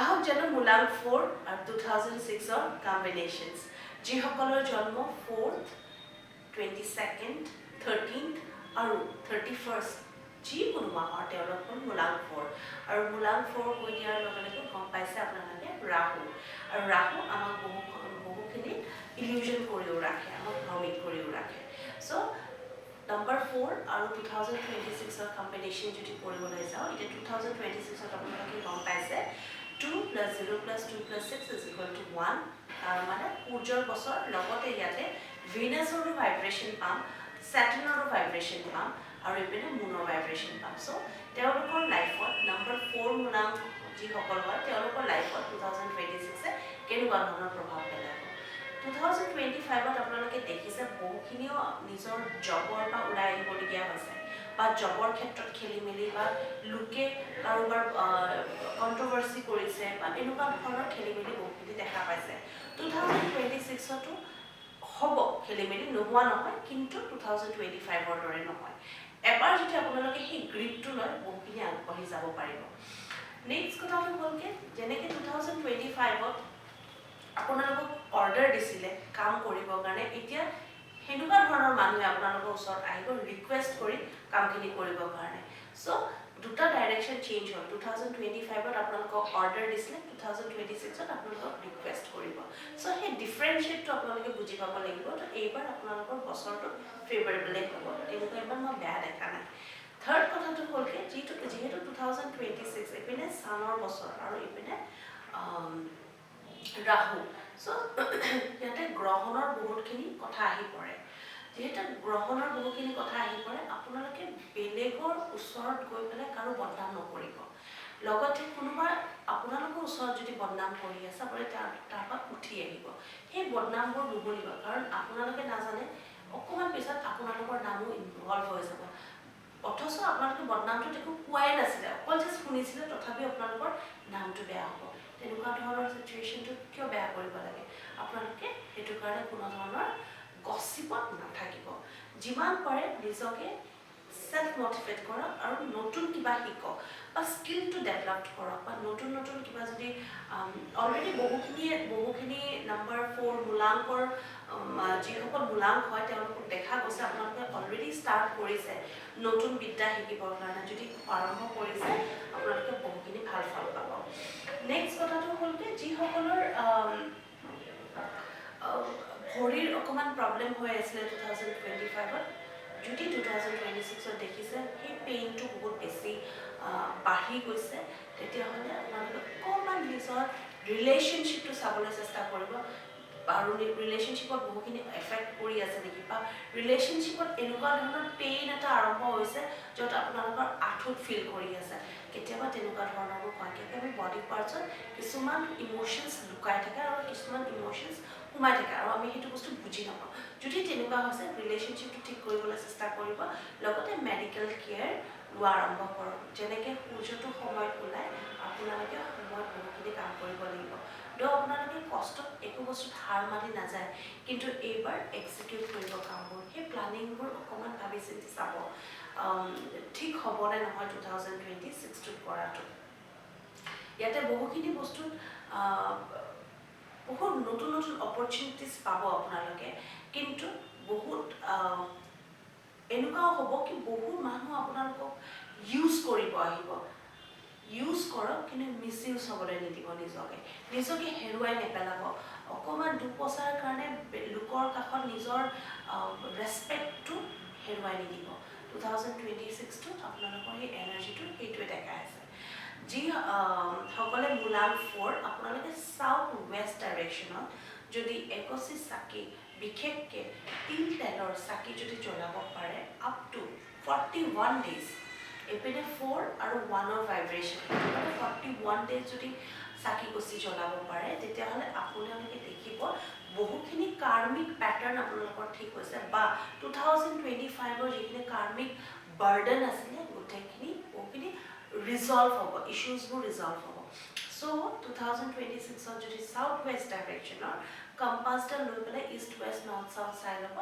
আহক জানো মুলাং 4 আৰু 2006 কম্বিনেশনস যিসকলৰ জন্ম 4th 22nd 13th আৰু 31st যিকোনো মাহৰ তেওঁলোকৰ মুলাং 4 আৰু মুলাং 4 কৈ দিয়াৰ লগে লগে গম পাইছে আপোনালোকে ৰাহু আৰু ৰাহু আমাক বহুখিনি ইলিউজন কৰিও ৰাখে আমাক ভ্ৰমিত কৰিও ৰাখে সো Number 4 আৰু 2026 কম্বিনেশন যদি কৰিবলৈ যাওঁ এটা 2026 আপোনালোকে গম পাইছে 2 plus 0 plus 2 plus 6 is equal to 1 আৰু মানে সূৰ্যৰ বছৰ লগতে ইয়াতে ভিনাছৰো ভাইব্ৰেশন পাম স্যাটাৰ্ণৰো ভাইব্ৰেশন পাম আৰু ইপিনে মুনৰ ভাইব্ৰেশন পাম সো তেওঁলোকৰ লাইফত নম্বৰ 4 মুনাং যিসকল হয় তেওঁলোকৰ লাইফত 2026 কেনেকুৱা ধৰণৰ প্ৰভাৱ পেলাব 2025 আপোনালোকে দেখিছে বহুখিনিও নিজৰ জবৰ বা ওলাই আহিবলগীয়া হৈছে বা জবৰ ক্ষেত্ৰত খেলি মেলি বা লোকে কাৰোবাৰ কন্ট্ৰভাৰ্সি কৰিছে বা এনেকুৱা ধৰণৰ খেলি মেলি বহুখিনি দেখা পাইছে 2026 তো হ'ব খেলি মেলি নোহোৱা নহয় কিন্তু 2025 ৰ দৰে নহয় এবাৰ যদি আপোনালোকে সেই গ্ৰিপটো লৈ বহুখিনি আগবাঢ়ি যাব পাৰিব নেক্সট কথাটো হ'লকে যেনেকৈ 2025 ত আপোনালোকক অৰ্ডাৰ দিছিলে কাম কৰিবৰ কাৰণে এতিয়া হেনুকা ধৰণৰ মানুহে আপোনালোকৰ ওচৰত আহিব ৰিকুৱেষ্ট কৰি কামখিনি কৰিবৰ কাৰণে সো দুটা ডাইৰেকশন চেঞ্জ হ'ল 2025 ত আপোনালোকক অৰ্ডাৰ দিছিলে 2026 ত আপোনালোকক ৰিকুৱেষ্ট কৰিব সো সেই ডিফাৰেন্সিয়েটটো আপোনালোকে বুজি পাব লাগিব তো এইবাৰ আপোনালোকৰ বছৰটো ফেভাৰেবল হ'ব এনেকুৱা ইমান মই বেয়া দেখা নাই থাৰ্ড কথাটো হ'লকে যিহেতু 2026 এপিনে সানৰ বছৰ আৰু ইপিনে ৰাহু সো ইয়াতে গ্ৰহণৰ বহুতখিনি কথা আহি পৰে যেহেতু গ্ৰহণৰ বহুতখিনি কথা আহি পৰে আপোনালোকে বেলেগৰ ওচৰত গৈ পেলাই কাৰো বদনাম নকৰিব লগতে কোনোবা আপোনালোকৰ ওচৰত যদি বদনাম কৰি আছে আপুনি তাৰপৰা উঠি আহিব সেই বদনামবোৰ নুবুলিব কাৰণ আপোনালোকে নাজানে অকমান পিছত আপোনালোকৰ নামো ইনভলভ হৈ যাব অথচ আপোনালোকে বদনামটো দেখো কোৱাই নাছিলে অকল যে শুনিছিলে তথাপি আপোনালোকৰ নামটো বেয়া হ'ব তেনেকুৱা ধৰণৰ সিচুৱেশনটো কিয় বেয়া কৰিব লাগে আপোনালোকে হেতু কাৰণে কোনো ধৰণৰ গসিপত নাথাকিব যিমান পাৰে নিজকে সেলফ মোটিভেট কৰক আৰু নতুন কিবা শিকক বা স্কিল টু ডেভেলপ কৰক বা নতুন নতুন কিবা যদি অলৰেডি বহুখিনি নম্বৰ 4 মুলাংকৰ যিসকল মুলাং হয় তেওঁলোকক দেখা গৈছে আপোনালোকে অলৰেডি ষ্টাৰ্ট কৰিছে নতুন বিদ্যা শিকিবৰ কাৰণে যদি আৰম্ভ কৰিছে আপোনালোকে বহুখিনি ভাল ফল পাব নেক্সট কথাটো হ'ল যে যিসকলৰ ভৰিৰ অকমান প্ৰবলেম হৈ আছিল 2025 ত যদি 2026 ত দেখিছে সেই পেইনটো বহুত বেছি বাঢ়ি গৈছে তেতিয়াহ'লে আপোনালোকে অকমান নিজৰ ৰিলেশনশিপটো চাবলৈ চেষ্টা কৰিব আৰু ৰিলেশনশিপত বহুখিনি এফেক্ট কৰি আছে নেকি বা ৰিলেশনশিপত এনেকুৱা ধৰণৰ পেইন এটা আৰম্ভ হৈছে য'ত আপোনালোকৰ আঠুত ফিল কৰি আছে কেতিয়াবা তেনেকুৱা ধৰণৰ হয় আমি বডি পাৰ্টছত কিছুমান ইমোশনছ লুকাই থাকে আৰু কিছুমান ইমোশনছ সোমাই থাকে আৰু আমি সেইটো বস্তু বুজি নাপাওঁ যদি তেনেকুৱা হৈছে ৰিলেশনশিপটো ঠিক কৰিবলৈ চেষ্টা কৰিব লগতে মেডিকেল কেয়াৰ লোৱা আৰম্ভ কৰক যেনেকৈ সূৰ্যটো সময়ত ওলাই আপোনালোকে সময়ত বহুখিনি কাম কৰিব লাগিব দ আপোনালোকে কষ্টত একো বস্তুত হাৰ মানি নাযায় কিন্তু এইবাৰ এক্সিকিউট কৰিব কামবোৰ সেই প্লানিংবোৰ অকণমান ভাবি চিন্তি চাব ঠিক হ'বনে নহয় 2026 টোত কৰাটো ইয়াতে বহুখিনি বস্তুত বহুত নতুন নতুন অপৰচুনিটিজ পাব আপোনালোকে কিন্তু বহুত এনেকুৱাও হ'ব কি বহুত মানুহ আপোনালোকক ইউজ কৰিব আহিব ইউজ কৰক কিন্তু মিছ ইউজ হ'বলৈ নিদিব নিজকে হেৰুৱাই নেপেলাব অকণমান দুপইচাৰ কাৰণে লোকৰ কাষত নিজৰ ৰেচপেক্টটো হেৰুৱাই নিদিব 2026 টোত আপোনালোকৰ সেই এনাৰ্জিটো সেইটোৱে দেখাই আছে যি সকলে মুলাং 4 আপোনালোকে সাউথ ওয়েস্ট ডাইৰেকশনত যদি 21 চাকি বিশেষকৈ তিল তেলৰ চাকি যদি জ্বলাব পাৰে আপ টু 41 ডেজ এপিনে 4 আৰু 1ৰ ভাইব্ৰেশন 41 ডেজ যদি চাকি গছি জ্বলাব পাৰে তেতিয়াহ'লে আপোনালোকে দেখিব বহুখিনি কাৰ্মিক প্যাটাৰ্ন আপোনালোকৰ ঠিক হৈছে বা 2025ৰ যিখিনি কাৰ্মিক বাৰ্ডেন আছিলে গোটেইখিনি বহুখিনি ৰিজলভ হ'ব ইস্যুজবোৰ ৰিজলভ হ'ব সো 2026 ত যদি সাউথ ওয়েস্ট ডাইৰেকশনৰ কম্পাছডাল লৈ পেলাই ইষ্ট ওয়েস্ট নৰ্থ সাউথ চাই ল'ব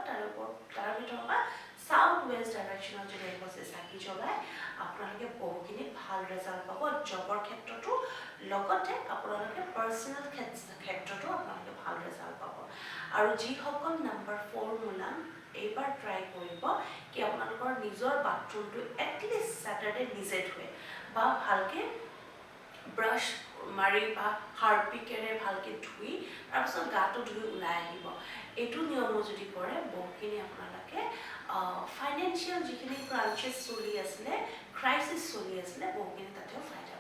তাৰ ভিতৰৰ পৰা সাউথ ৱেষ্ট ডাইৰেকশ্যনত যদি এগছি চাকি জ্বলায় আপোনালোকে বহুখিনি ভাল ৰিজাল্ট পাব জবৰ ক্ষেত্ৰতো লগতে আপোনালোকে পাৰ্চনেল ক্ষেত্ৰতো আপোনালোকে ভাল ৰিজাল্ট পাব আৰু যিসকল নাম্বাৰ 4 মূলাং এইবাৰ ট্ৰাই কৰিব কি আপোনালোকৰ নিজৰ বাথৰুমটো এটলিষ্ট স্যাটাৰডে নিজে ধুৱে বা ভালকে ব্ৰাছ মাৰি বা হাৰ্পিকেৰে ভালকে ধুই তাৰপিছত গাটো ধুই ওলাই আহিব এইটো নিয়ম যদি কৰে বহুখিনি আপোনালোকে ফাইনেন্সিয়েল যিখিনি ক্ৰাঞ্চেছ চলি আছিলে ক্ৰাইচিছ চলি আছিলে বহুখিনি তাতেও ফাইদা